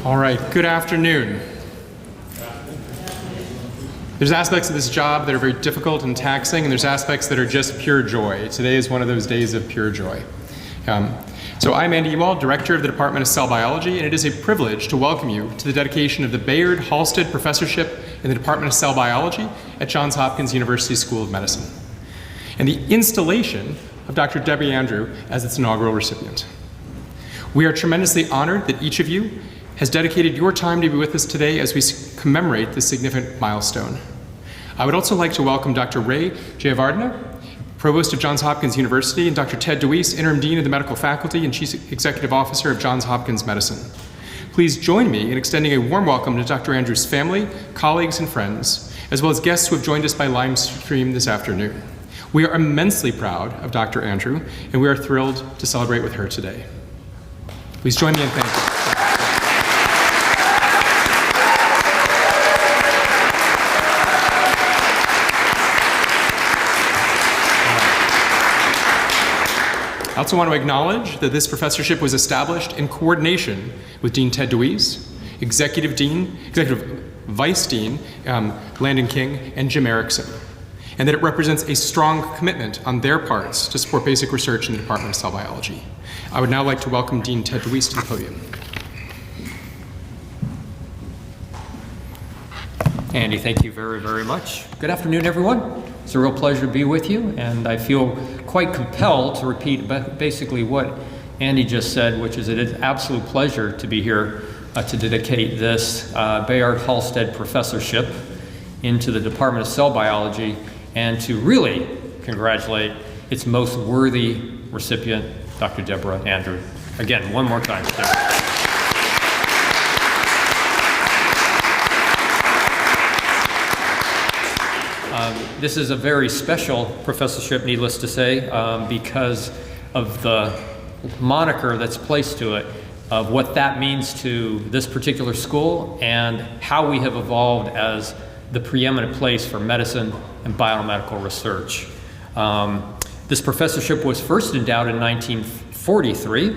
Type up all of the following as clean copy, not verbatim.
All right, good afternoon. There's aspects of this job that are very difficult and taxing, and there's aspects that are just pure joy. Today is one of those days of pure joy. So I'm Andy Ewald, Director of the Department of Cell Biology, and it is a privilege to welcome you to the dedication of the Bayard Halsted Professorship in the Department of Cell Biology at Johns Hopkins University School of Medicine, and the installation of Dr. Deborah Andrew as its inaugural recipient. We are tremendously honored that each of you has dedicated your time to be with us today as we commemorate this significant milestone. I would also like to welcome Dr. Ray Giavardina, Provost of Johns Hopkins University, and Dr. Ted DeWeese, Interim Dean of the Medical Faculty and Chief Executive Officer of Johns Hopkins Medicine. Please join me in extending a warm welcome to Dr. Andrew's family, colleagues, and friends, as well as guests who have joined us by live stream this afternoon. We are immensely proud of Dr. Andrew, and we are thrilled to celebrate with her today. Please join me in thanking her. I also want to acknowledge that this professorship was established in coordination with Dean Ted DeWeese, Executive Vice Dean Landon King, and Jim Erickson, and that it represents a strong commitment on their parts to support basic research in the Department of Cell Biology. I would now like to welcome Dean Ted DeWeese to the podium. Andy, thank you very, very much. Good afternoon, everyone. It's a real pleasure to be with you, and I feel quite compelled to repeat basically what Andy just said, which is it is an absolute pleasure to be here to dedicate this Bayard Halsted Professorship into the Department of Cell Biology and to really congratulate its most worthy recipient, Dr. Deborah Andrew. Again, one more time. This is a very special professorship, needless to say, because of the moniker that's placed to it, of what that means to this particular school and how we have evolved as the preeminent place for medicine and biomedical research. This professorship was first endowed in 1943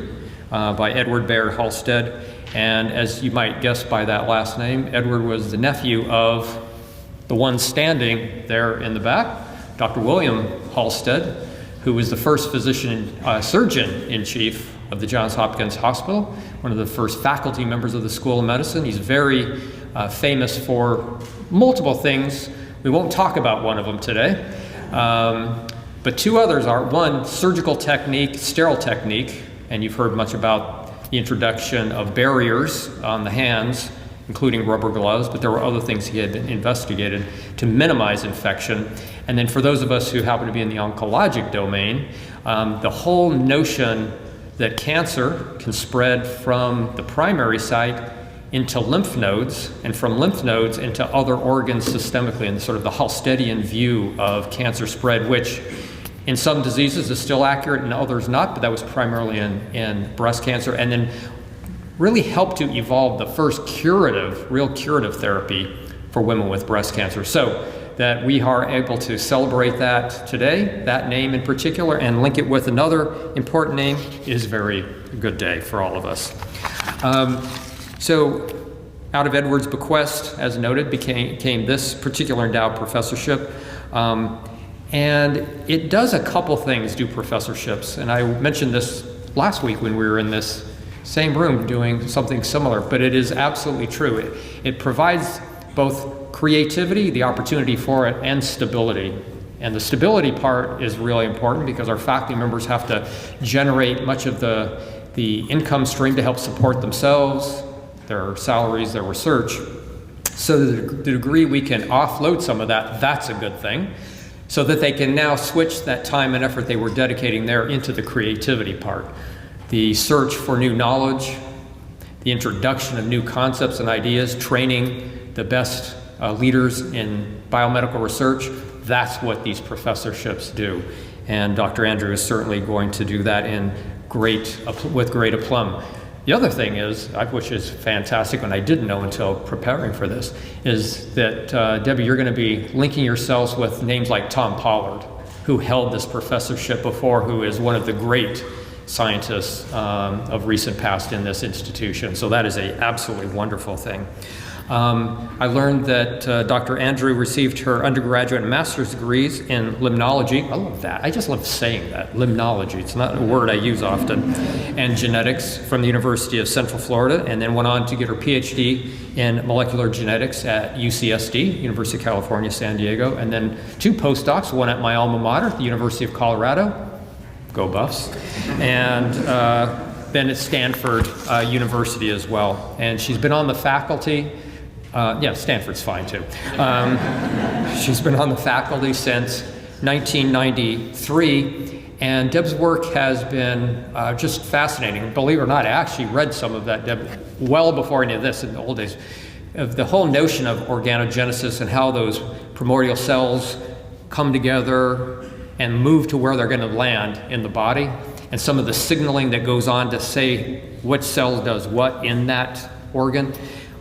by Edward Bayard Halsted, and as you might guess by that last name, Edward was the nephew of the one standing there in the back, Dr. William Halsted, who was the first surgeon-in-chief of the Johns Hopkins Hospital, one of the first faculty members of the School of Medicine. He's very famous for multiple things. We won't talk about one of them today, but two others are, one, surgical technique, sterile technique, and you've heard much about the introduction of barriers on the hands, including rubber gloves, but there were other things he had investigated to minimize infection. And then for those of us who happen to be in the oncologic domain, the whole notion that cancer can spread from the primary site into lymph nodes, and from lymph nodes into other organs systemically, and sort of the Halstedian view of cancer spread, which in some diseases is still accurate and others not, but that was primarily in breast cancer, and then really helped to evolve the first real curative therapy for women with breast cancer. So that we are able to celebrate that today, that name in particular, and link it with another important name is a very good day for all of us. So out of Edward's bequest, as noted, came this particular endowed professorship. And it does a couple things, do professorships. And I mentioned this last week when we were in this same room doing something similar, but it is absolutely true. It provides both creativity, the opportunity for it, and stability. And the stability part is really important because our faculty members have to generate much of the income stream to help support themselves, their salaries, their research. So the degree we can offload some of that, that's a good thing, so that they can now switch that time and effort they were dedicating there into the creativity part. The search for new knowledge, the introduction of new concepts and ideas, training the best leaders in biomedical research, that's what these professorships do. And Dr. Andrew is certainly going to do that with great aplomb. The other thing is, which is fantastic and I didn't know until preparing for this, is that Debbie, you're going to be linking yourselves with names like Tom Pollard, who held this professorship before, who is one of the great scientists of recent past in this institution. So that is an absolutely wonderful thing. I learned that Dr. Andrew received her undergraduate and master's degrees in limnology. I love that. I just love saying that, limnology. It's not a word I use often. And genetics from the University of Central Florida, and then went on to get her Ph.D. in molecular genetics at UCSD, University of California, San Diego, and then 2 postdocs, one at my alma mater, the University of Colorado, go Buffs, and then at Stanford University as well. And she's been on the faculty. Yeah, Stanford's fine too. She's been on the faculty since 1993, and Deb's work has been just fascinating. Believe it or not, I actually read some of that, Deb, well before any of this in the old days. Of the whole notion of organogenesis and how those primordial cells come together and move to where they're going to land in the body, and some of the signaling that goes on to say which cell does what in that organ.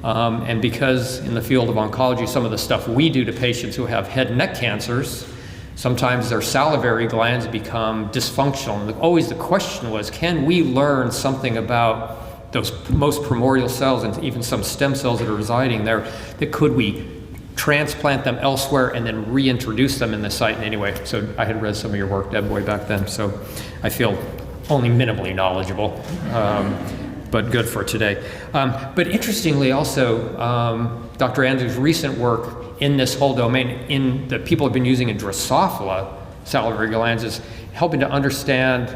And because in the field of oncology, some of the stuff we do to patients who have head and neck cancers, sometimes their salivary glands become dysfunctional. And always the question was, can we learn something about those most primordial cells and even some stem cells that are residing there, that could we transplant them elsewhere and then reintroduce them in the site in any way? So I had read some of your work, Deb, way back then, so I feel only minimally knowledgeable. But good for today. But interestingly also, Dr. Andrew's recent work in this whole domain, that people have been using in Drosophila salivary glands, is helping to understand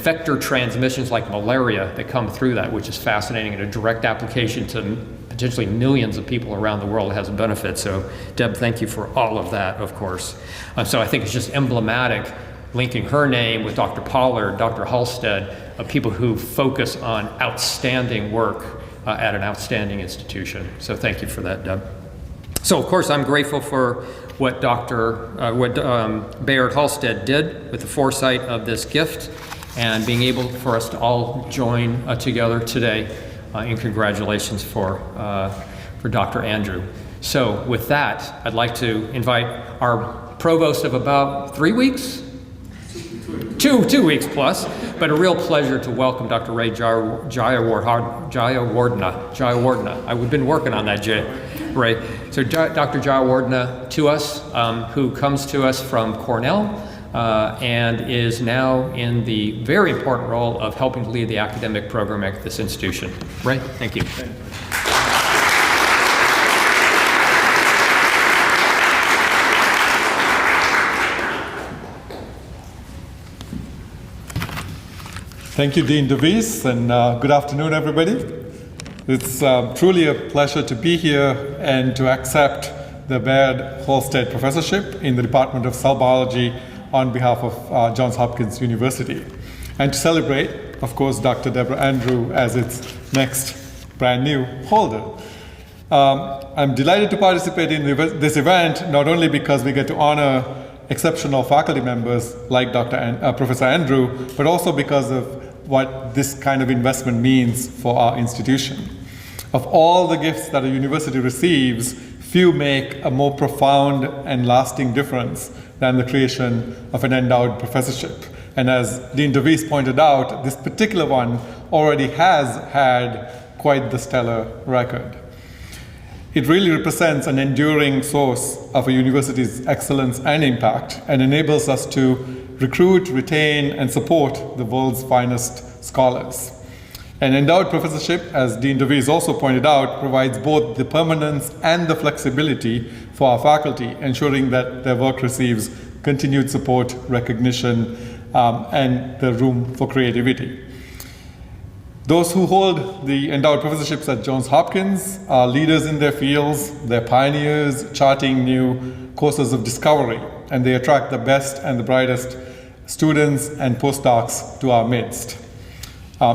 vector transmissions like malaria that come through that, which is fascinating, and a direct application to potentially millions of people around the world has a benefit. So Deb, thank you for all of that, of course. So I think it's just emblematic, linking her name with Dr. Pollard, Dr. Halsted, of people who focus on outstanding work at an outstanding institution. So thank you for that, Deb. So of course I'm grateful for what Bayard Halsted did with the foresight of this gift and being able for us to all join together today in congratulations for Dr. Andrew. So with that, I'd like to invite our provost of about 3 weeks, two weeks plus, but a real pleasure to welcome Dr. Ray Jayawardena. I've been working on that, Ray. So Dr. Jayawardena to us, who comes to us from Cornell and is now in the very important role of helping to lead the academic program at this institution. Ray, thank you. Thank you, Dean DeVries, and good afternoon, everybody. It's truly a pleasure to be here and to accept the Bayard Halsted Professorship in the Department of Cell Biology on behalf of Johns Hopkins University. And to celebrate, of course, Dr. Deborah Andrew as its next brand new holder. I'm delighted to participate in this event, not only because we get to honor exceptional faculty members like Professor Andrew, but also because of what this kind of investment means for our institution. Of all the gifts that a university receives, few make a more profound and lasting difference than the creation of an endowed professorship. And as Dean DeVries pointed out, this particular one already has had quite the stellar record. It really represents an enduring source of a university's excellence and impact, and enables us to recruit, retain, and support the world's finest scholars. An endowed professorship, as Dean DeVries also pointed out, provides both the permanence and the flexibility for our faculty, ensuring that their work receives continued support, recognition, and the room for creativity. Those who hold the endowed professorships at Johns Hopkins are leaders in their fields, they're pioneers charting new courses of discovery, and they attract the best and the brightest students and postdocs to our midst.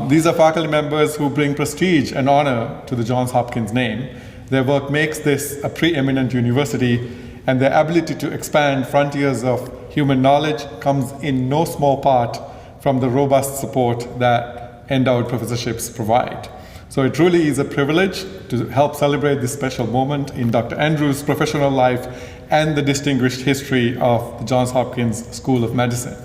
These are faculty members who bring prestige and honor to the Johns Hopkins name. Their work makes this a preeminent university, and their ability to expand frontiers of human knowledge comes in no small part from the robust support that endowed professorships provide. So it truly is a privilege to help celebrate this special moment in Dr. Andrew's professional life and the distinguished history of the Johns Hopkins School of Medicine.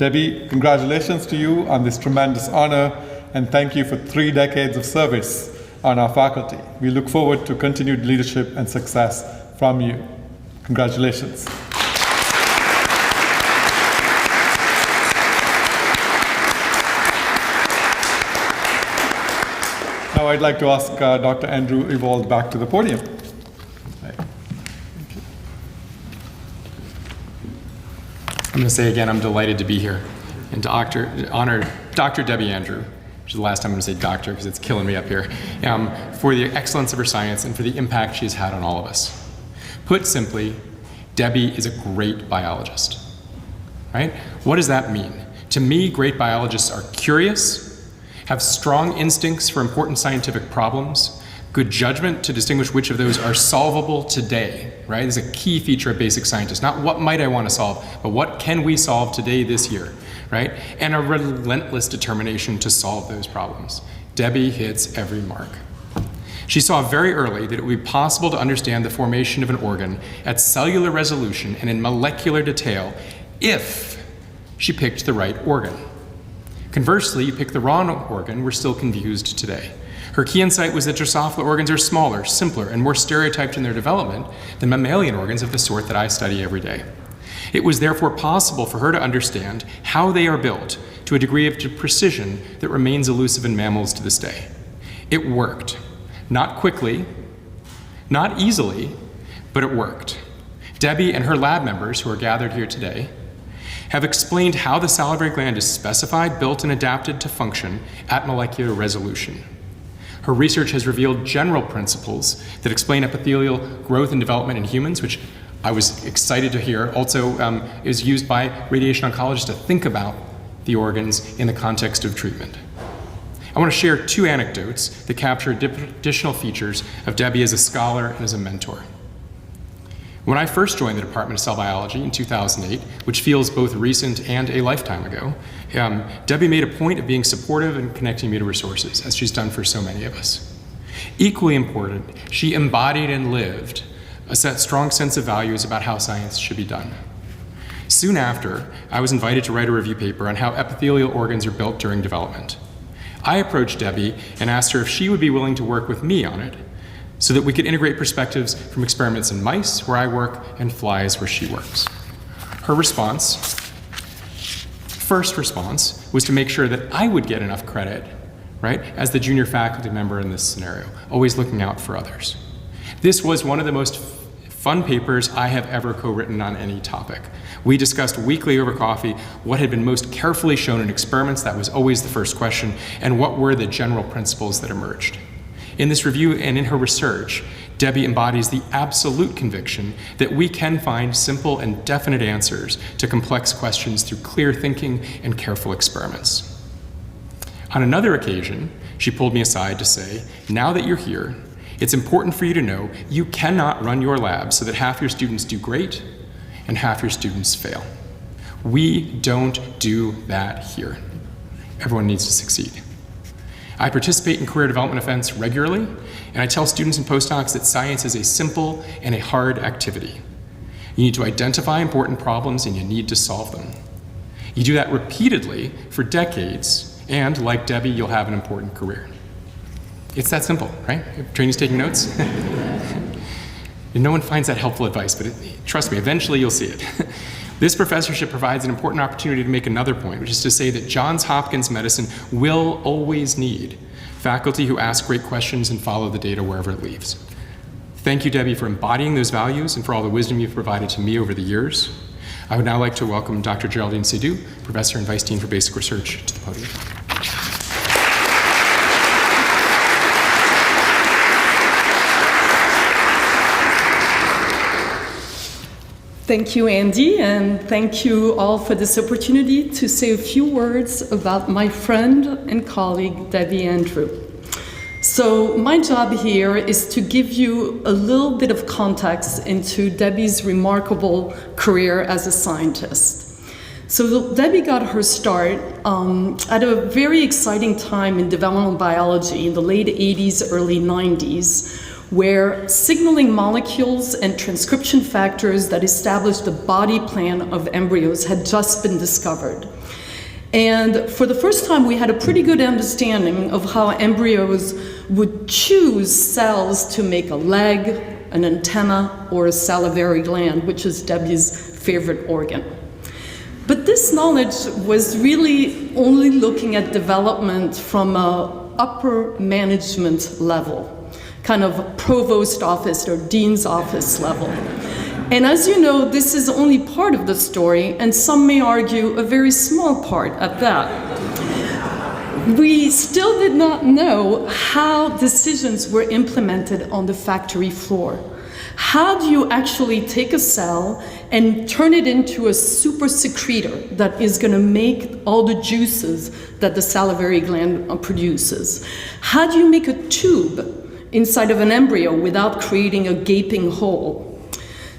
Debbie, congratulations to you on this tremendous honor, and thank you for 3 decades of service on our faculty. We look forward to continued leadership and success from you. Congratulations. Now I'd like to ask Dr. Andrew Ewald back to the podium. I'm going to say again, I'm delighted to be here and to honor Dr. Debbie Andrew, which is the last time I'm going to say doctor because it's killing me up here, for the excellence of her science and for the impact she's had on all of us. Put simply, Debbie is a great biologist, right? What does that mean? To me, great biologists are curious, have strong instincts for important scientific problems, good judgment to distinguish which of those are solvable today, right? This is a key feature of basic scientists. Not what might I want to solve, but what can we solve today, this year, right? And a relentless determination to solve those problems. Debbie hits every mark. She saw very early that it would be possible to understand the formation of an organ at cellular resolution and in molecular detail if she picked the right organ. Conversely, you pick the wrong organ, we're still confused today. Her key insight was that Drosophila organs are smaller, simpler, and more stereotyped in their development than mammalian organs of the sort that I study every day. It was therefore possible for her to understand how they are built to a degree of precision that remains elusive in mammals to this day. It worked. Not quickly, not easily, but it worked. Debbie and her lab members, who are gathered here today, have explained how the salivary gland is specified, built, and adapted to function at molecular resolution. Her research has revealed general principles that explain epithelial growth and development in humans, which I was excited to hear. Also is used by radiation oncologists to think about the organs in the context of treatment. I want to share 2 anecdotes that capture additional features of Debbie as a scholar and as a mentor. When I first joined the Department of Cell Biology in 2008, which feels both recent and a lifetime ago, Debbie made a point of being supportive and connecting me to resources, as she's done for so many of us. Equally important, she embodied and lived a strong sense of values about how science should be done. Soon after, I was invited to write a review paper on how epithelial organs are built during development. I approached Debbie and asked her if she would be willing to work with me on it, so that we could integrate perspectives from experiments in mice, where I work, and flies, where she works. Her first response, was to make sure that I would get enough credit, right, as the junior faculty member in this scenario, always looking out for others. This was one of the most fun papers I have ever co-written on any topic. We discussed weekly over coffee what had been most carefully shown in experiments, that was always the first question, and what were the general principles that emerged. In this review and in her research, Debbie embodies the absolute conviction that we can find simple and definite answers to complex questions through clear thinking and careful experiments. On another occasion, she pulled me aside to say, now that you're here, it's important for you to know you cannot run your lab so that half your students do great and half your students fail. We don't do that here. Everyone needs to succeed. I participate in career development events regularly, and I tell students and postdocs that science is a simple and a hard activity. You need to identify important problems and you need to solve them. You do that repeatedly for decades, and like Debbie, you'll have an important career. It's that simple, right? Trainees taking notes? No one finds that helpful advice, but trust me, eventually you'll see it. This professorship provides an important opportunity to make another point, which is to say that Johns Hopkins Medicine will always need faculty who ask great questions and follow the data wherever it leads. Thank you, Debbie, for embodying those values and for all the wisdom you've provided to me over the years. I would now like to welcome Dr. Geraldine Seydoux, Professor and Vice Dean for Basic Research, to the podium. Thank you, Andy, and thank you all for this opportunity to say a few words about my friend and colleague, Debbie Andrew. So my job here is to give you a little bit of context into Debbie's remarkable career as a scientist. So Debbie got her start at a very exciting time in developmental biology in the late 80s, early 90s, where signaling molecules and transcription factors that establish the body plan of embryos had just been discovered. And for the first time, we had a pretty good understanding of how embryos would choose cells to make a leg, an antenna, or a salivary gland, which is Debbie's favorite organ. But this knowledge was really only looking at development from an upper management level, kind of provost office or dean's office level. And as you know, this is only part of the story, and some may argue a very small part at that. We still did not know how decisions were implemented on the factory floor. How do you actually take a cell and turn it into a super secretor that is going to make all the juices that the salivary gland produces? How do you make a tube inside of an embryo without creating a gaping hole?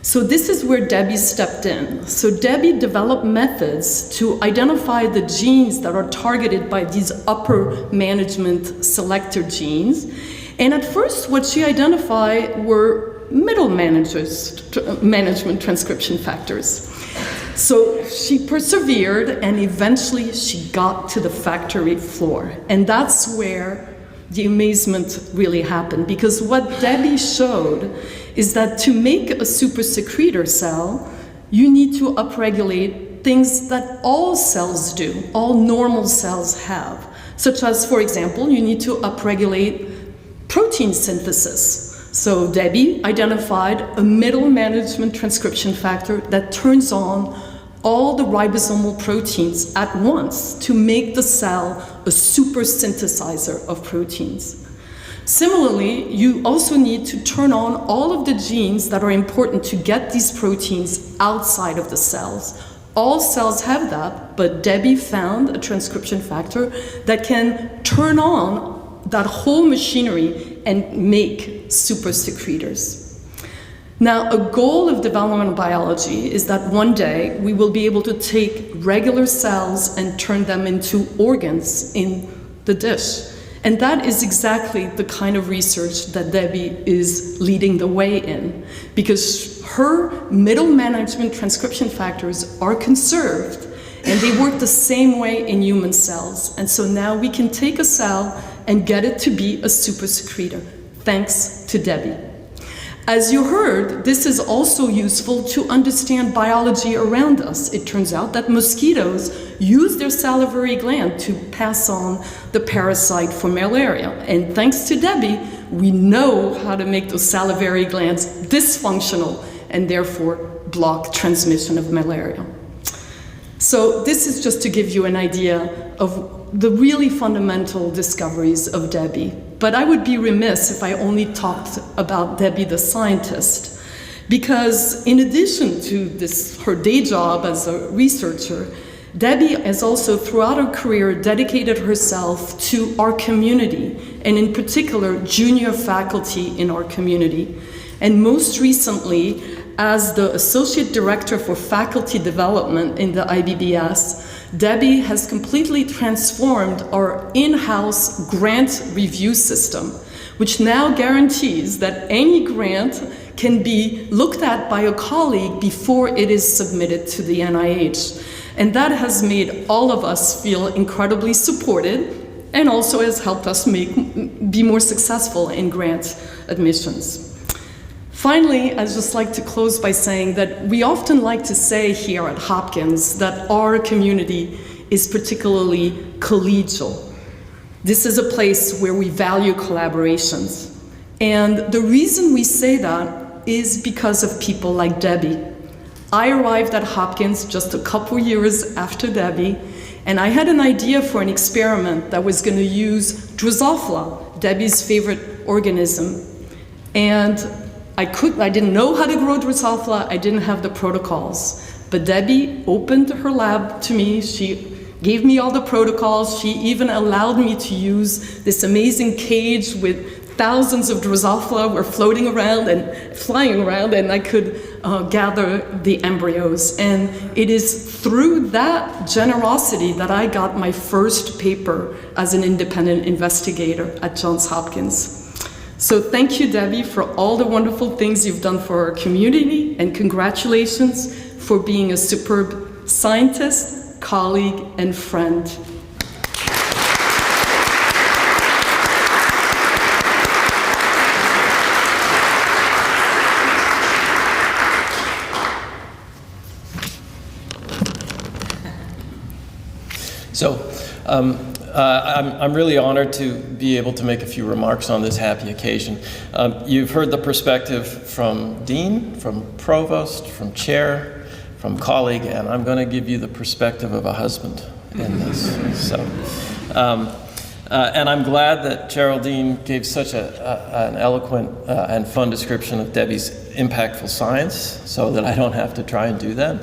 So this is where Debbie stepped in. So Debbie developed methods to identify the genes that are targeted by these upper management selector genes. And at first, what she identified were middle management transcription factors. So she persevered, and eventually she got to the factory floor. And that's where the amazement really happened, because what Debbie showed is that to make a super secretor cell, you need to upregulate things that all cells do, all normal cells have, such as, for example, you need to upregulate protein synthesis. So Debbie identified a middle management transcription factor that turns on all the ribosomal proteins at once to make the cell a super synthesizer of proteins. Similarly, you also need to turn on all of the genes that are important to get these proteins outside of the cells. All cells have that, but Debbie found a transcription factor that can turn on that whole machinery and make super secretors. Now, a goal of developmental biology is that one day we will be able to take regular cells and turn them into organs in the dish. And that is exactly the kind of research that Debbie is leading the way in, because her middle management transcription factors are conserved, and they work the same way in human cells. And so now we can take a cell and get it to be a super secretor, thanks to Debbie. As you heard, this is also useful to understand biology around us. It turns out that mosquitoes use their salivary gland to pass on the parasite for malaria. And thanks to Debbie, we know how to make those salivary glands dysfunctional and therefore block transmission of malaria. So this is just to give you an idea of the really fundamental discoveries of Debbie. But I would be remiss if I only talked about Debbie the scientist, because in addition to this, her day job as a researcher, Debbie has also throughout her career dedicated herself to our community, and in particular junior faculty in our community. And most recently, as the Associate Director for Faculty Development in the IBBS, Debbie has completely transformed our in-house grant review system, which now guarantees that any grant can be looked at by a colleague before it is submitted to the NIH. And that has made all of us feel incredibly supported, and also has helped us be more successful in grant admissions. Finally, I'd just like to close by saying that we often like to say here at Hopkins that our community is particularly collegial. This is a place where we value collaborations. And the reason we say that is because of people like Debbie. I arrived at Hopkins just a couple years after Debbie, and I had an idea for an experiment that was going to use Drosophila, Debbie's favorite organism. And I didn't know how to grow Drosophila, I didn't have the protocols. But Debbie opened her lab to me, she gave me all the protocols, she even allowed me to use this amazing cage with thousands of Drosophila were floating around and flying around, and I could gather the embryos. And it is through that generosity that I got my first paper as an independent investigator at Johns Hopkins. So thank you, Debbie, for all the wonderful things you've done for our community, and congratulations for being a superb scientist, colleague, and friend. So, I'm really honored to be able to make a few remarks on this happy occasion. You've heard the perspective from Dean, from Provost, from Chair, from colleague, and I'm going to give you the perspective of a husband in this. So, and I'm glad that Geraldine gave such an eloquent and fun description of Debbie's impactful science, so that I don't have to try and do that.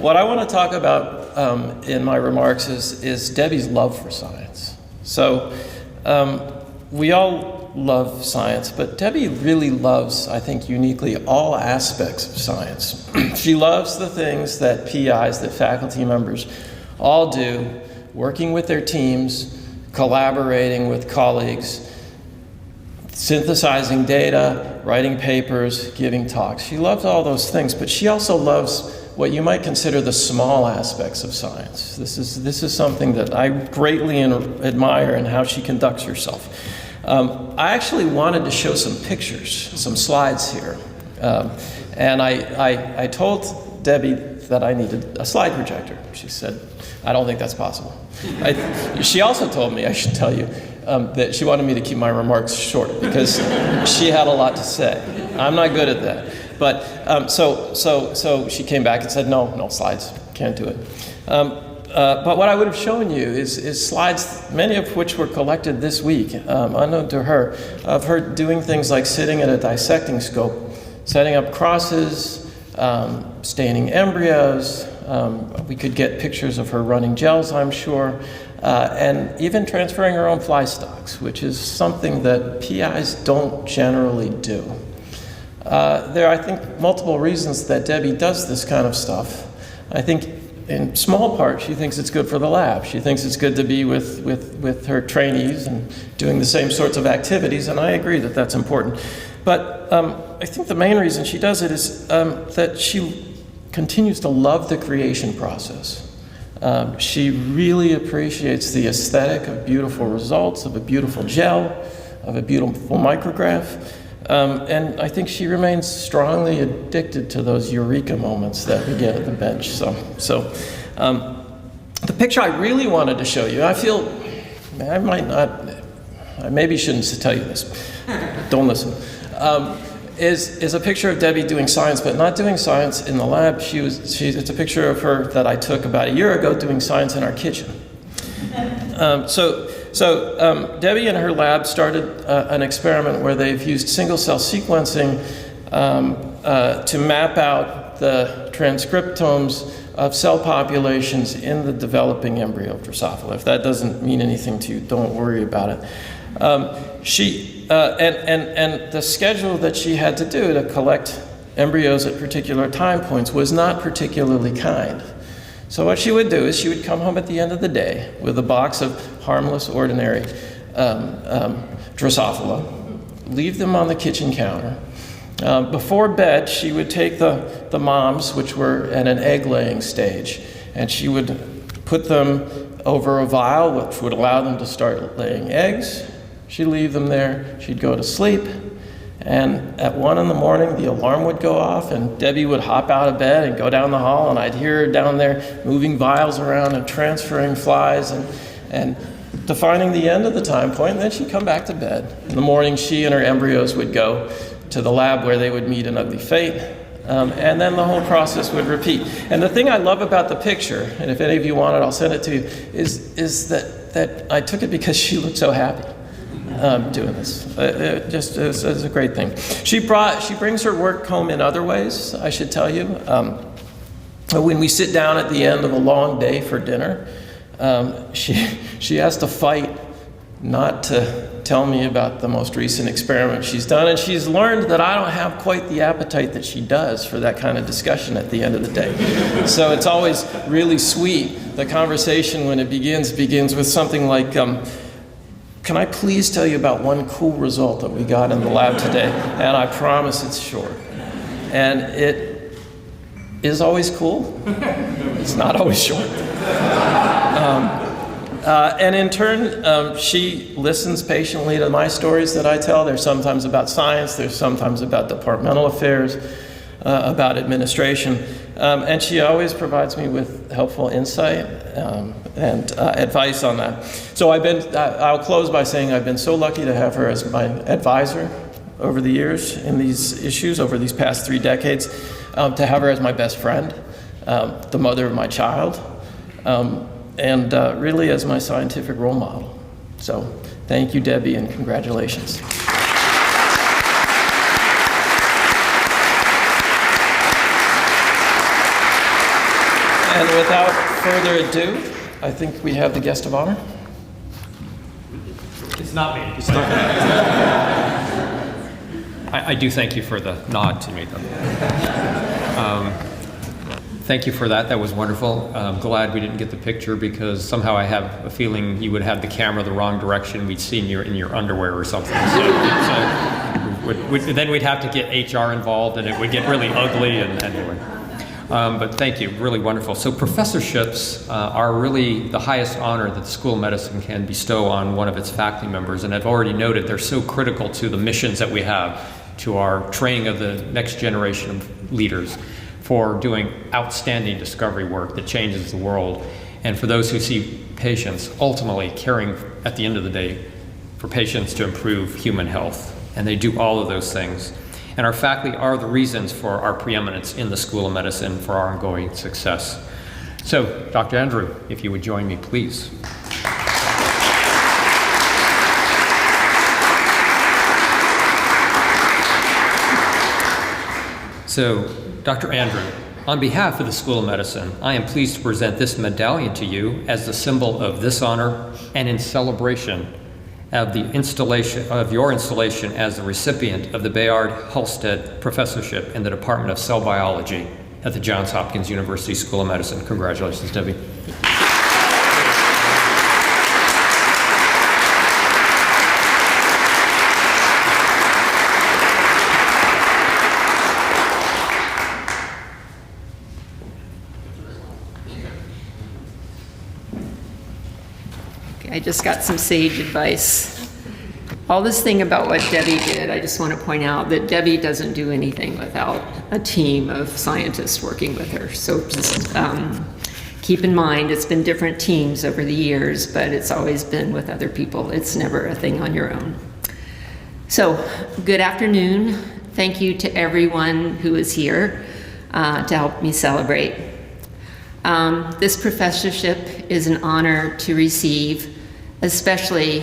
What I want to talk about in my remarks is Debbie's love for science. So we all love science, but Debbie really loves, I think uniquely, all aspects of science. She loves the things that PIs, that faculty members all do, working with their teams, collaborating with colleagues, synthesizing data, writing papers, giving talks. She loves all those things, but she also loves what you might consider the small aspects of science. This is something that I greatly admire in how she conducts herself. I actually wanted to show some pictures, some slides here. And I told Debbie that I needed a slide projector. She said, I don't think that's possible. She also told me, I should tell you, that she wanted me to keep my remarks short because she had a lot to say. I'm not good at that. But so she came back and said, no slides, can't do it. But what I would have shown you is slides, many of which were collected this week, unknown to her, of her doing things like sitting at a dissecting scope, setting up crosses, staining embryos. We could get pictures of her running gels, I'm sure, and even transferring her own fly stocks, which is something that PIs don't generally do. There are, I think, multiple reasons that Debbie does this kind of stuff. I think in small part, she thinks it's good for the lab. She thinks it's good to be with her trainees and doing the same sorts of activities, and I agree that that's important. But I think the main reason she does it is that she continues to love the creation process. She really appreciates the aesthetic of beautiful results, of a beautiful gel, of a beautiful micrograph. And I think she remains strongly addicted to those eureka moments that we get at the bench. So the picture I really wanted to show you, I feel, I maybe shouldn't tell you this, don't listen, is a picture of Debbie doing science, but not doing science in the lab. It's a picture of her that I took about a year ago doing science in our kitchen. So Debbie and her lab started an experiment where they've used single-cell sequencing to map out the transcriptomes of cell populations in the developing embryo of Drosophila. If that doesn't mean anything to you, don't worry about it. And the schedule that she had to do to collect embryos at particular time points was not particularly kind. So what she would do is she would come home at the end of the day with a box of harmless, ordinary Drosophila, leave them on the kitchen counter. Before bed, she would take the moms, which were at an egg-laying stage, and she would put them over a vial, which would allow them to start laying eggs. She'd leave them there. She'd go to sleep. And at 1 in the morning, the alarm would go off, and Debbie would hop out of bed and go down the hall, and I'd hear her down there moving vials around and transferring flies and defining the end of the time point, and then she'd come back to bed. In the morning, she and her embryos would go to the lab where they would meet an ugly fate, and then the whole process would repeat. And the thing I love about the picture, and if any of you want it, I'll send it to you, is that I took it because she looked so happy. Doing this. It's a great thing. She brings her work home in other ways, I should tell you. When we sit down at the end of a long day for dinner, she has to fight not to tell me about the most recent experiment she's done, and she's learned that I don't have quite the appetite that she does for that kind of discussion at the end of the day. So it's always really sweet. The conversation, when it begins with something like, can I please tell you about one cool result that we got in the lab today? And I promise it's short. And is always cool. It's not always short. And in turn, she listens patiently to my stories that I tell. They're sometimes about science, they're sometimes about departmental affairs, about administration. And she always provides me with helpful insight and advice on that. So I'll close by saying I've been so lucky to have her as my advisor over the years in these issues, over these past 3 decades, to have her as my best friend, the mother of my child, and really as my scientific role model. So thank you, Debbie, and congratulations. And without further ado, I think we have the guest of honor. It's not me. I do thank you for the nod to me, though. Thank you for that. That was wonderful. I'm glad we didn't get the picture because somehow I have a feeling you would have the camera the wrong direction. We'd seen you in your underwear or something. Then we'd have to get HR involved, and it would get really ugly. And anyway. But thank you, really wonderful. So professorships are really the highest honor that the School of Medicine can bestow on one of its faculty members. And I've already noted they're so critical to the missions that we have, to our training of the next generation of leaders, for doing outstanding discovery work that changes the world, and for those who see patients, ultimately caring at the end of the day for patients to improve human health. And they do all of those things. And our faculty are the reasons for our preeminence in the School of Medicine, for our ongoing success. So, Dr. Andrew, if you would join me, please. So, Dr. Andrew, on behalf of the School of Medicine, I am pleased to present this medallion to you as the symbol of this honor and in celebration of the installation of your installation as the recipient of the Bayard Halsted Professorship in the Department of Cell Biology at the Johns Hopkins University School of Medicine. Congratulations, Debbie. I just got some sage advice. All this thing about what Debbie did, I just want to point out that Debbie doesn't do anything without a team of scientists working with her. So just keep in mind, it's been different teams over the years, but it's always been with other people. It's never a thing on your own. So, good afternoon. Thank you to everyone who is here to help me celebrate. This professorship is an honor to receive, especially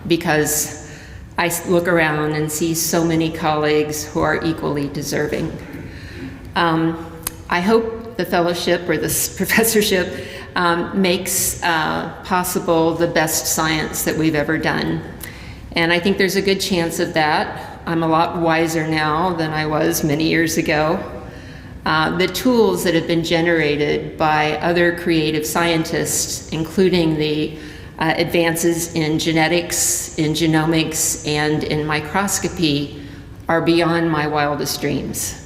because I look around and see so many colleagues who are equally deserving. I hope the fellowship or this professorship makes possible the best science that we've ever done. And I think there's a good chance of that. I'm a lot wiser now than I was many years ago. The tools that have been generated by other creative scientists, including the advances in genetics, in genomics, and in microscopy, are beyond my wildest dreams.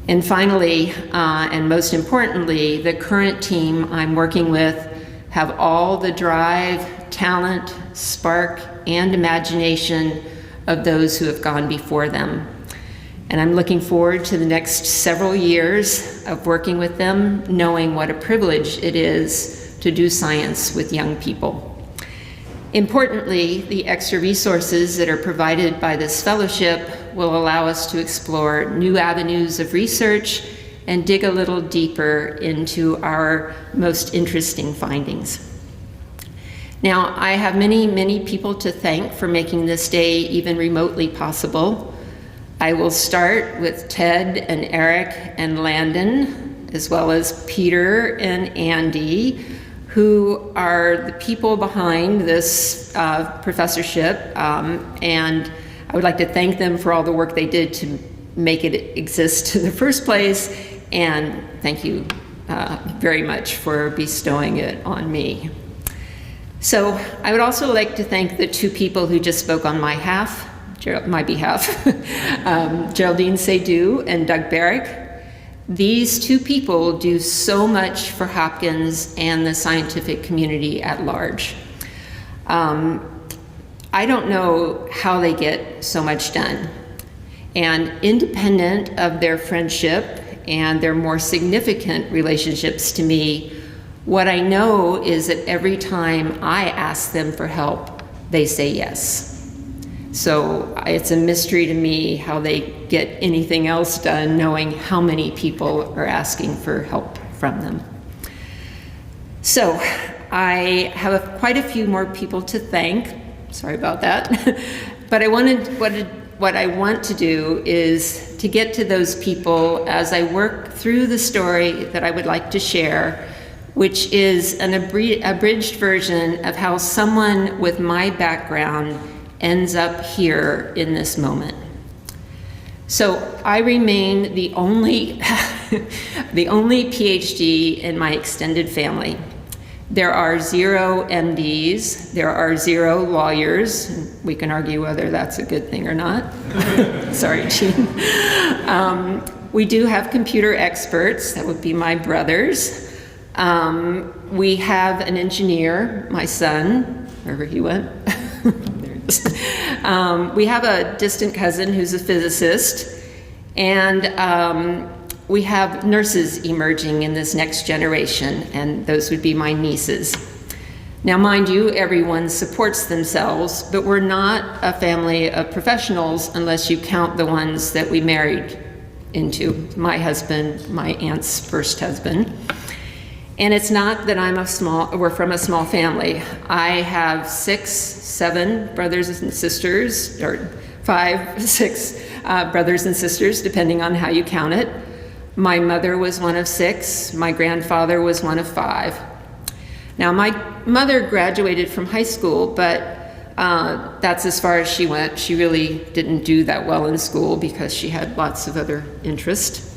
And finally, and most importantly, the current team I'm working with have all the drive, talent, spark, and imagination of those who have gone before them. And I'm looking forward to the next several years of working with them, knowing what a privilege it is to do science with young people. Importantly, the extra resources that are provided by this fellowship will allow us to explore new avenues of research and dig a little deeper into our most interesting findings. Now, I have many, many people to thank for making this day even remotely possible. I will start with Ted and Eric and Landon, as well as Peter and Andy, who are the people behind this professorship. And I would like to thank them for all the work they did to make it exist in the first place. And thank you very much for bestowing it on me. So I would also like to thank the two people who just spoke on my behalf, Geraldine Seydoux and Doug Barrick. These two people do so much for Hopkins and the scientific community at large. I don't know how they get so much done. And independent of their friendship and their more significant relationships to me, what I know is that every time I ask them for help, they say yes. So it's a mystery to me how they get anything else done, knowing how many people are asking for help from them. So I have quite a few more people to thank. Sorry about that. But what I want to do is to get to those people as I work through the story that I would like to share, which is an abridged version of how someone with my background ends up here in this moment. So I remain the only, the only PhD in my extended family. There are 0 MDs, there are 0 lawyers. We can argue whether that's a good thing or not. Sorry, Gene. We do have computer experts, that would be my brothers. We have an engineer, my son, wherever he went. There he is. We have a distant cousin who's a physicist, and we have nurses emerging in this next generation, and those would be my nieces. Now, mind you, everyone supports themselves, but we're not a family of professionals unless you count the ones that we married into. My husband, my aunt's first husband. And it's not that we're from a small family. I have 6, 7 brothers and sisters, or 5, 6 brothers and sisters, depending on how you count it. My mother was one of 6. My grandfather was one of 5. Now, my mother graduated from high school, but that's as far as she went. She really didn't do that well in school because she had lots of other interests.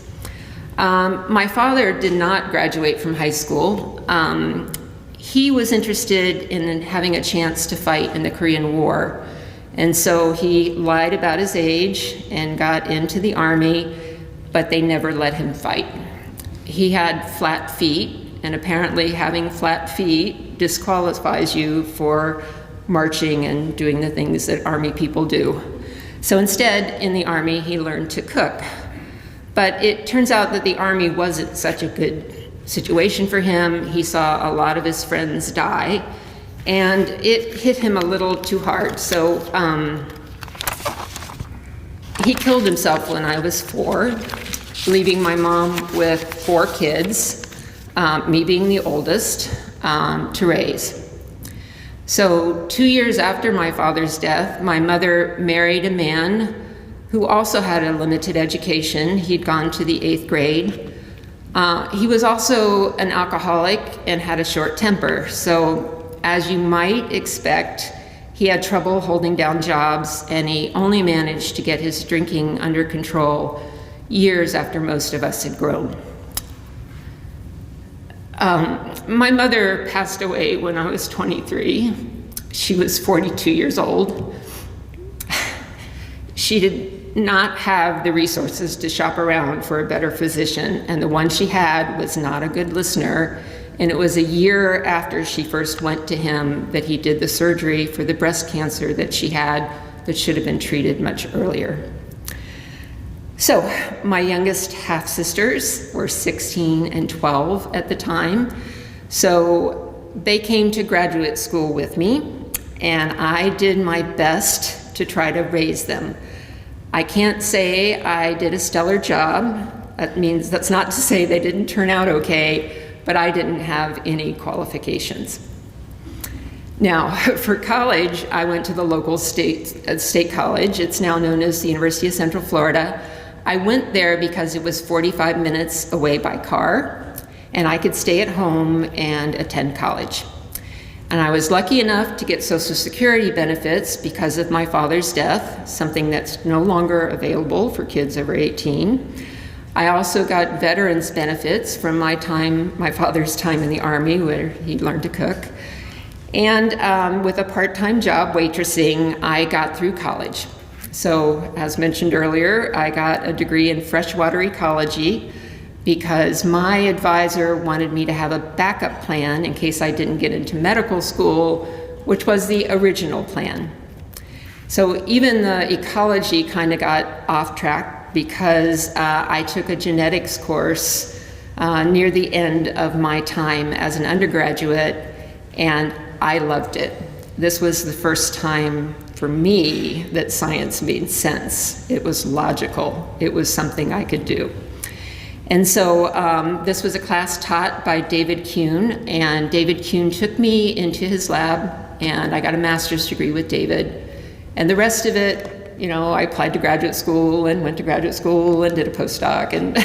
My father did not graduate from high school. He was interested in having a chance to fight in the Korean War. And so he lied about his age and got into the Army, but they never let him fight. He had flat feet, and apparently having flat feet disqualifies you for marching and doing the things that Army people do. So instead, in the Army, he learned to cook. But it turns out that the Army wasn't such a good situation for him. He saw a lot of his friends die, and it hit him a little too hard. So he killed himself when I was 4, leaving my mom with 4 kids, me being the oldest, to raise. So 2 years after my father's death, my mother married a man who also had a limited education. He'd gone to the 8th grade. He was also an alcoholic and had a short temper. So as you might expect, he had trouble holding down jobs, and he only managed to get his drinking under control years after most of us had grown. My mother passed away when I was 23. She was 42 years old. She did not have the resources to shop around for a better physician, and the one she had was not a good listener. And it was a year after she first went to him that he did the surgery for the breast cancer that she had that should have been treated much earlier. So my youngest half-sisters were 16 and 12 at the time. So they came to graduate school with me, and I did my best to try to raise them. I can't say I did a stellar job. That's not to say they didn't turn out okay, but I didn't have any qualifications. Now, for college, I went to the local state college. It's now known as the University of Central Florida. I went there because it was 45 minutes away by car, and I could stay at home and attend college. And I was lucky enough to get Social Security benefits because of my father's death, something that's no longer available for kids over 18. I also got veterans benefits from my father's time in the Army, where he learned to cook. And with a part-time job waitressing, I got through college. So, as mentioned earlier, I got a degree in freshwater ecology, because my advisor wanted me to have a backup plan in case I didn't get into medical school, which was the original plan. So even the ecology kind of got off track because I took a genetics course near the end of my time as an undergraduate, and I loved it. This was the first time for me that science made sense. It was logical. It was something I could do. And so this was a class taught by David Kuhn, and David Kuhn took me into his lab, and I got a master's degree with David. And the rest of it, you know, I applied to graduate school and went to graduate school and did a postdoc, and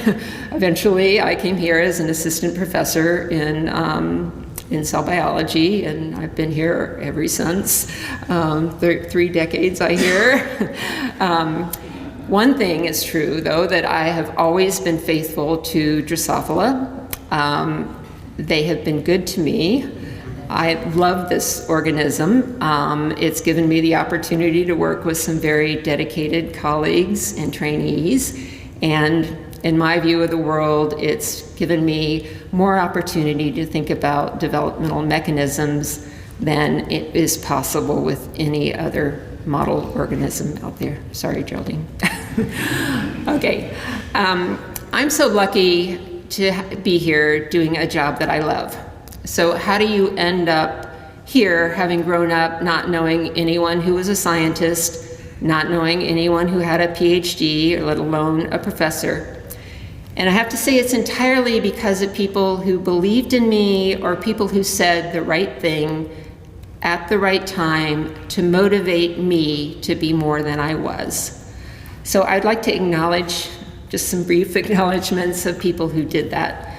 eventually I came here as an assistant professor in cell biology, and I've been here ever since. 3 decades, I hear. One thing is true, though, that I have always been faithful to Drosophila. They have been good to me. I love this organism. It's given me the opportunity to work with some very dedicated colleagues and trainees, and in my view of the world, it's given me more opportunity to think about developmental mechanisms than it is possible with any other model organism out there. Sorry, Geraldine. Okay. I'm so lucky to be here doing a job that I love. So how do you end up here, having grown up not knowing anyone who was a scientist, not knowing anyone who had a Ph.D., or let alone a professor? And I have to say it's entirely because of people who believed in me, or people who said the right thing at the right time to motivate me to be more than I was. So I'd like to acknowledge just some brief acknowledgments of people who did that.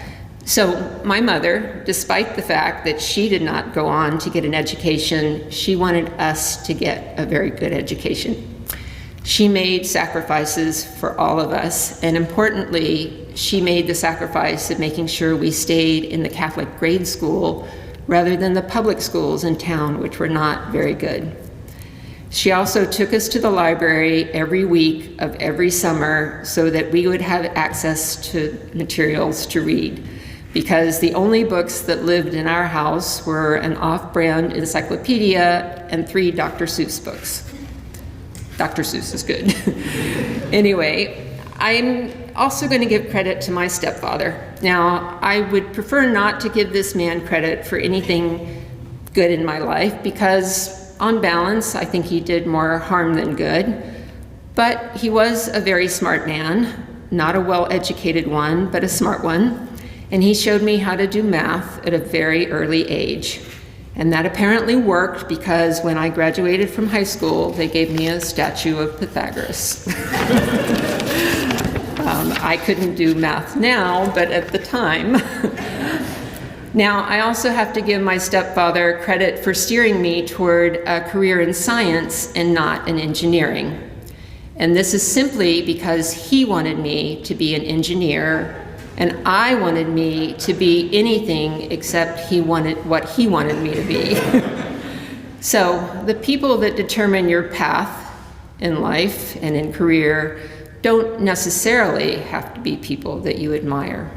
So my mother, despite the fact that she did not go on to get an education, she wanted us to get a very good education. She made sacrifices for all of us, and importantly, she made the sacrifice of making sure we stayed in the Catholic grade school rather than the public schools in town, which were not very good. She also took us to the library every week of every summer so that we would have access to materials to read, because the only books that lived in our house were an off-brand encyclopedia and 3 Dr. Seuss books. Dr. Seuss is good. Anyway, I'm also going to give credit to my stepfather. Now, I would prefer not to give this man credit for anything good in my life, because on balance, I think he did more harm than good. But he was a very smart man, not a well-educated one, but a smart one. And he showed me how to do math at a very early age. And that apparently worked, because when I graduated from high school, they gave me a statue of Pythagoras. I couldn't do math now, but at the time. Now, I also have to give my stepfather credit for steering me toward a career in science and not in engineering. And this is simply because he wanted me to be an engineer, and I wanted me to be anything except what he wanted me to be. So the people that determine your path in life and in career don't necessarily have to be people that you admire.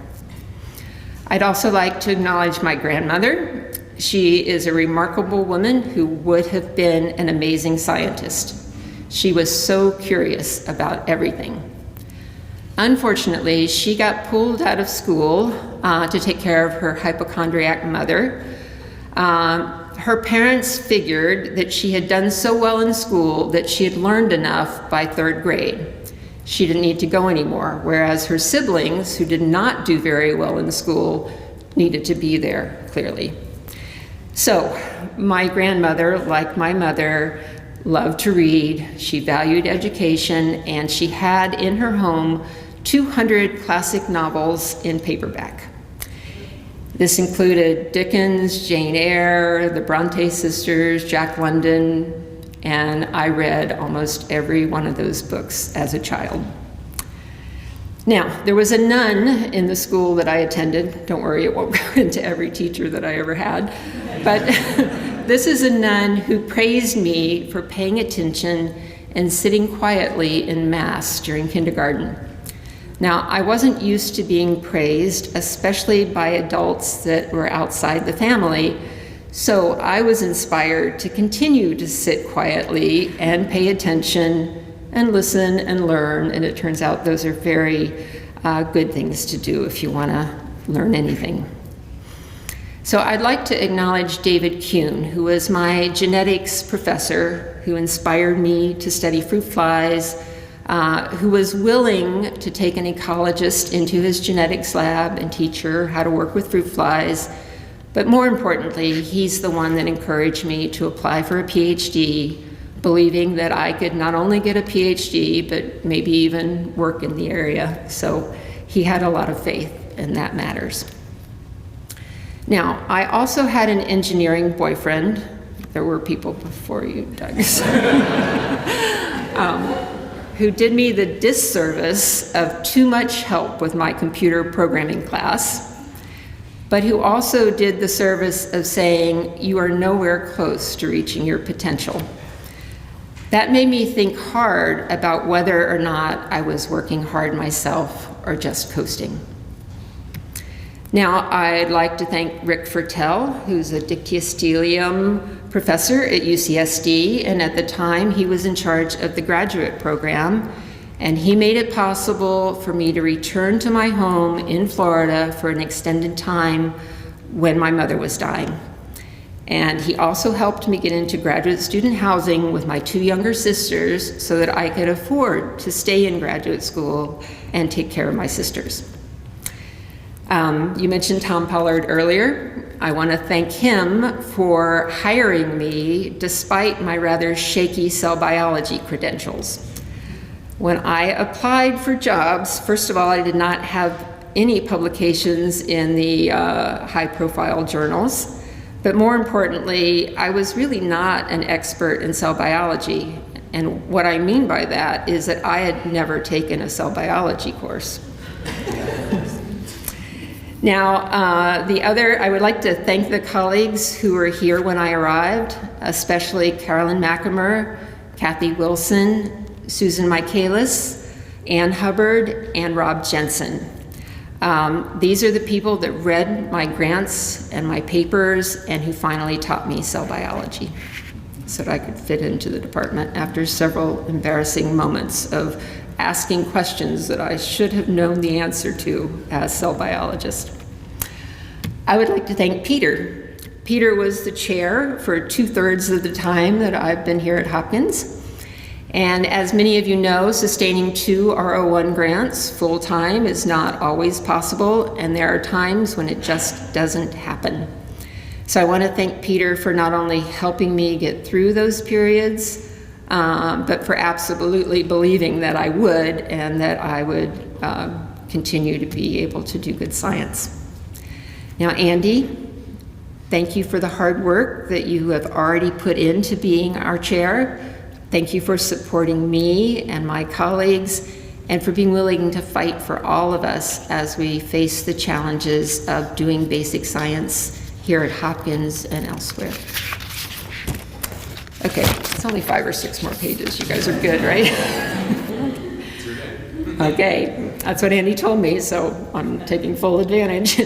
I'd also like to acknowledge my grandmother. She is a remarkable woman who would have been an amazing scientist. She was so curious about everything. Unfortunately, she got pulled out of school to take care of her hypochondriac mother. Her parents figured that she had done so well in school that she had learned enough by 3rd grade. She didn't need to go anymore, whereas her siblings, who did not do very well in school, needed to be there, clearly. So my grandmother, like my mother, loved to read. She valued education, and she had in her home 200 classic novels in paperback. This included Dickens, Jane Eyre, the Bronte sisters, Jack London, and I read almost every one of those books as a child. Now, there was a nun in the school that I attended. Don't worry, it won't go into every teacher that I ever had. But this is a nun who praised me for paying attention and sitting quietly in Mass during kindergarten. Now, I wasn't used to being praised, especially by adults that were outside the family, so I was inspired to continue to sit quietly and pay attention and listen and learn, and it turns out those are very good things to do if you want to learn anything. So I'd like to acknowledge David Kuhn, who was my genetics professor, who inspired me to study fruit flies, who was willing to take an ecologist into his genetics lab and teach her how to work with fruit flies. But more importantly, he's the one that encouraged me to apply for a Ph.D., believing that I could not only get a Ph.D., but maybe even work in the area. So he had a lot of faith, and that matters. Now, I also had an engineering boyfriend. There were people before you, Doug. Who did me the disservice of too much help with my computer programming class, but who also did the service of saying, "You are nowhere close to reaching your potential." That made me think hard about whether or not I was working hard myself or just coasting. Now, I'd like to thank Rick Fertel, who's a dictyostelium professor at UCSD, and at the time he was in charge of the graduate program, and he made it possible for me to return to my home in Florida for an extended time when my mother was dying. And he also helped me get into graduate student housing with my 2 younger sisters so that I could afford to stay in graduate school and take care of my sisters. You mentioned Tom Pollard earlier. I want to thank him for hiring me despite my rather shaky cell biology credentials. When I applied for jobs, first of all, I did not have any publications in the high-profile journals, but more importantly, I was really not an expert in cell biology. And what I mean by that is that I had never taken a cell biology course. Now, I would like to thank the colleagues who were here when I arrived, especially Carolyn McAmer, Kathy Wilson, Susan Michaelis, Ann Hubbard, and Rob Jensen. These are the people that read my grants and my papers and who finally taught me cell biology so that I could fit into the department after several embarrassing moments of asking questions that I should have known the answer to as cell biologist. I would like to thank Peter. Peter was the chair for 2/3 of the time that I've been here at Hopkins. And as many of you know, sustaining 2 R01 grants full-time is not always possible, and there are times when it just doesn't happen. So I want to thank Peter for not only helping me get through those periods, but for absolutely believing that I would and that I would continue to be able to do good science. Now, Andy, thank you for the hard work that you have already put into being our chair. Thank you for supporting me and my colleagues and for being willing to fight for all of us as we face the challenges of doing basic science here at Hopkins and elsewhere. Okay, it's only 5 or 6 more pages. You guys are good, right? Okay, that's what Andy told me, so I'm taking full advantage.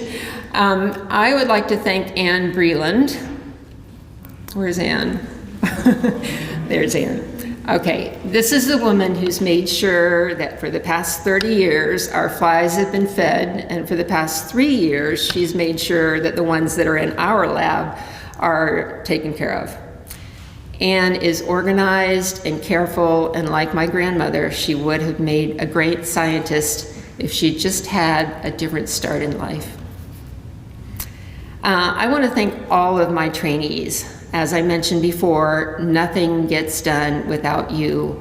I would like to thank Anne Breland. Where's Anne? There's Anne. Okay, this is the woman who's made sure that for the past 30 years our flies have been fed, and for the past 3 years she's made sure that the ones that are in our lab are taken care of. Anne is organized and careful, and like my grandmother, she would have made a great scientist if she just had a different start in life. I want to thank all of my trainees. As I mentioned before, nothing gets done without you,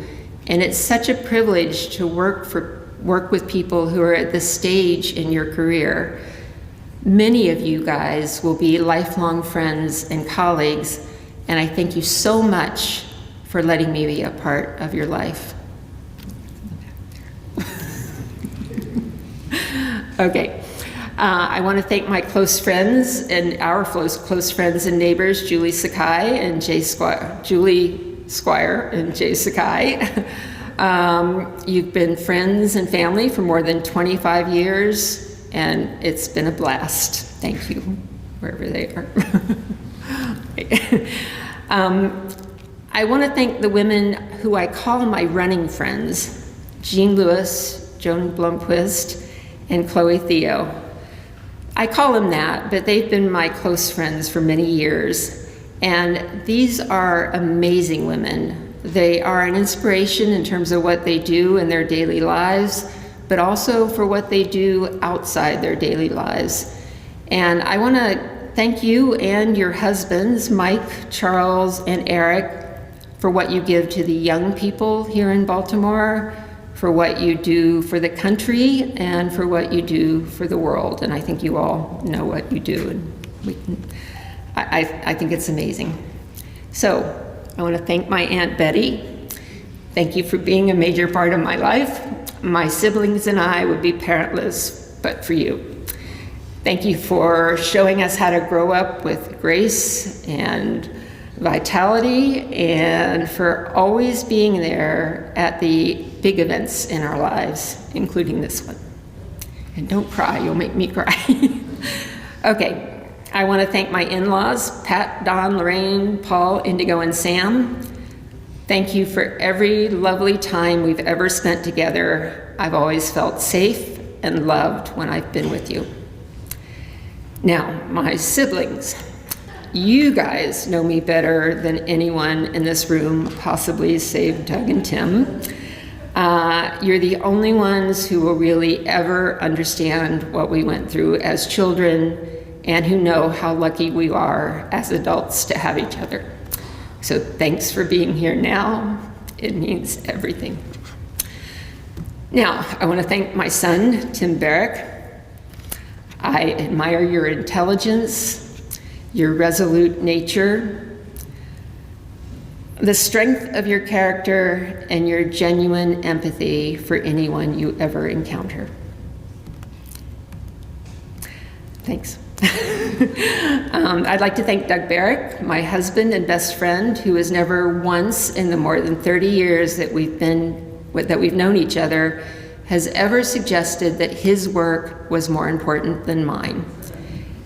and it's such a privilege to work with people who are at this stage in your career. Many of you guys will be lifelong friends and colleagues, and I thank you so much for letting me be a part of your life. Okay. I want to thank my close friends and our close friends and neighbors, Julie Squire and Jay Sakai. You've been friends and family for more than 25 years, and it's been a blast. Thank you, wherever they are. I want to thank the women who I call my running friends, Jean Lewis, Joan Blomquist, and Chloe Theo. I call them that, but they've been my close friends for many years. And these are amazing women. They are an inspiration in terms of what they do in their daily lives, but also for what they do outside their daily lives. And I want to thank you and your husbands, Mike, Charles, and Eric, for what you give to the young people here in Baltimore, for what you do for the country, and for what you do for the world. And I think you all know what you do, and I think it's amazing. So I want to thank my Aunt Betty. Thank you for being a major part of my life. My siblings and I would be parentless but for you. Thank you for showing us how to grow up with grace and vitality, and for always being there at the big events in our lives, including this one. And don't cry, you'll make me cry. Okay, I want to thank my in-laws, Pat, Don, Lorraine, Paul, Indigo, and Sam. Thank you for every lovely time we've ever spent together. I've always felt safe and loved when I've been with you. Now, my siblings. You guys know me better than anyone in this room, possibly save Doug and Tim. You're the only ones who will really ever understand what we went through as children, and who know how lucky we are as adults to have each other. So thanks for being here now. It means everything. Now, I want to thank my son, Tim Barrick. I admire your intelligence, your resolute nature, the strength of your character, and your genuine empathy for anyone you ever encounter. Thanks. I'd like to thank Doug Barrick, my husband and best friend, who has never once in the more than 30 years that we've known each other has ever suggested that his work was more important than mine.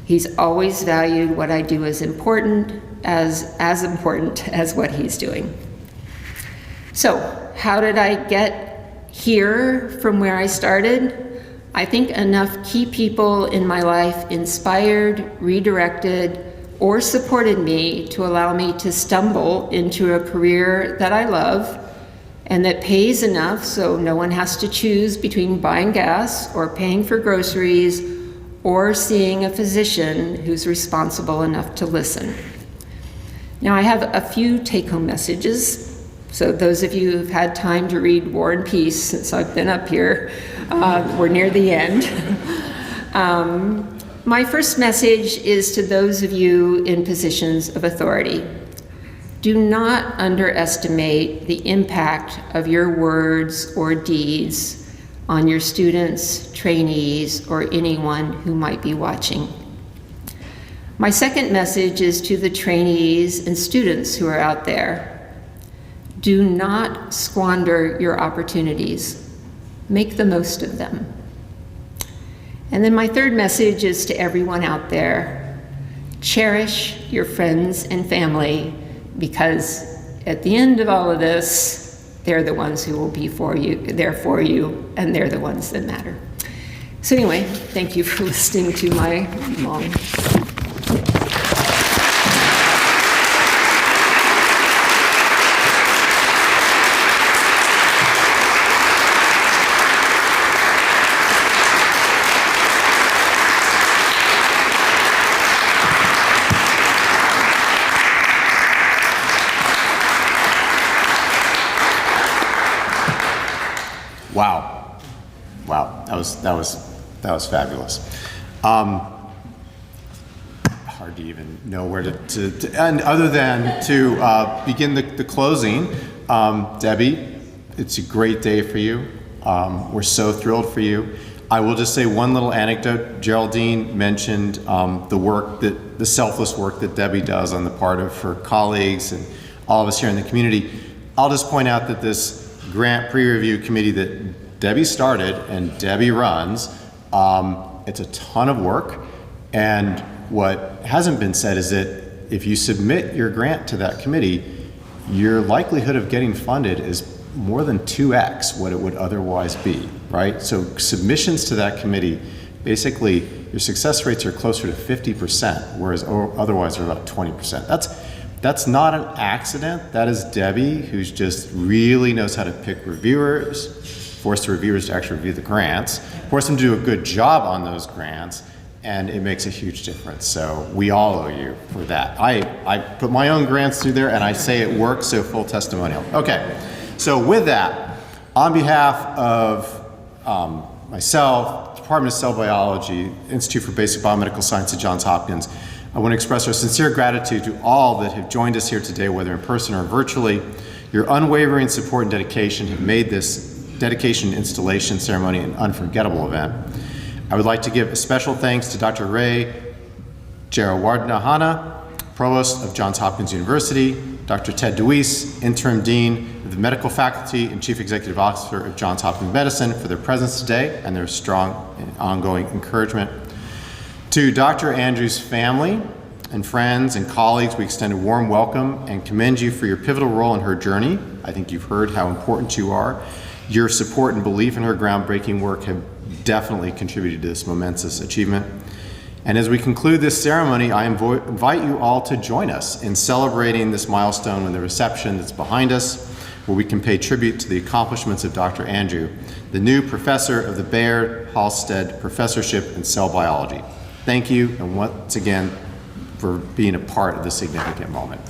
He's always valued what I do as important as what he's doing. So, how did I get here from where I started? I think enough key people in my life inspired, redirected, or supported me to allow me to stumble into a career that I love and that pays enough so no one has to choose between buying gas or paying for groceries or seeing a physician who's responsible enough to listen. Now, I have a few take-home messages. So those of you who've had time to read War and Peace since I've been up here, we're near the end. My first message is to those of you in positions of authority. Do not underestimate the impact of your words or deeds on your students, trainees, or anyone who might be watching. My second message is to the trainees and students who are out there. Do not squander your opportunities. Make the most of them. And then my third message is to everyone out there. Cherish your friends and family, because at the end of all of this, they're the ones who will be there for you, and they're the ones that matter. So anyway, thank you for listening to my long. Wow, that was fabulous. Hard to even know where to end, other than to begin the closing. Debbie, it's a great day for you. We're so thrilled for you. I will just say one little anecdote. Geraldine mentioned the selfless work that Debbie does on the part of her colleagues and all of us here in the community. I'll just point out that this grant pre-review committee that Debbie started and Debbie runs. It's a ton of work, and what hasn't been said is that if you submit your grant to that committee, your likelihood of getting funded is more than 2x what it would otherwise be, right? So submissions to that committee, basically your success rates are closer to 50%, whereas otherwise they're about 20%. That's not an accident. That is Debbie, who's just really knows how to pick reviewers, force the reviewers to actually review the grants, force them to do a good job on those grants, and it makes a huge difference. So we all owe you for that. I put my own grants through there and I say it works, so full testimonial. Okay, so with that, on behalf of myself, Department of Cell Biology, Institute for Basic Biomedical Science at Johns Hopkins, I want to express our sincere gratitude to all that have joined us here today, whether in person or virtually. Your unwavering support and dedication have made this dedication installation ceremony an unforgettable event. I would like to give a special thanks to Dr. Ray Jarawardnahana, Provost of Johns Hopkins University, Dr. Ted DeWeese, Interim Dean of the Medical Faculty and Chief Executive Officer of Johns Hopkins Medicine, for their presence today and their strong and ongoing encouragement. To Dr. Andrews' family and friends and colleagues, we extend a warm welcome and commend you for your pivotal role in her journey. I think you've heard how important you are. Your support and belief in her groundbreaking work have definitely contributed to this momentous achievement. And as we conclude this ceremony, I invite you all to join us in celebrating this milestone with the reception that's behind us, where we can pay tribute to the accomplishments of Dr. Andrew, the new professor of the Bayard Halsted Professorship in Cell Biology. Thank you, and once again, for being a part of this significant moment.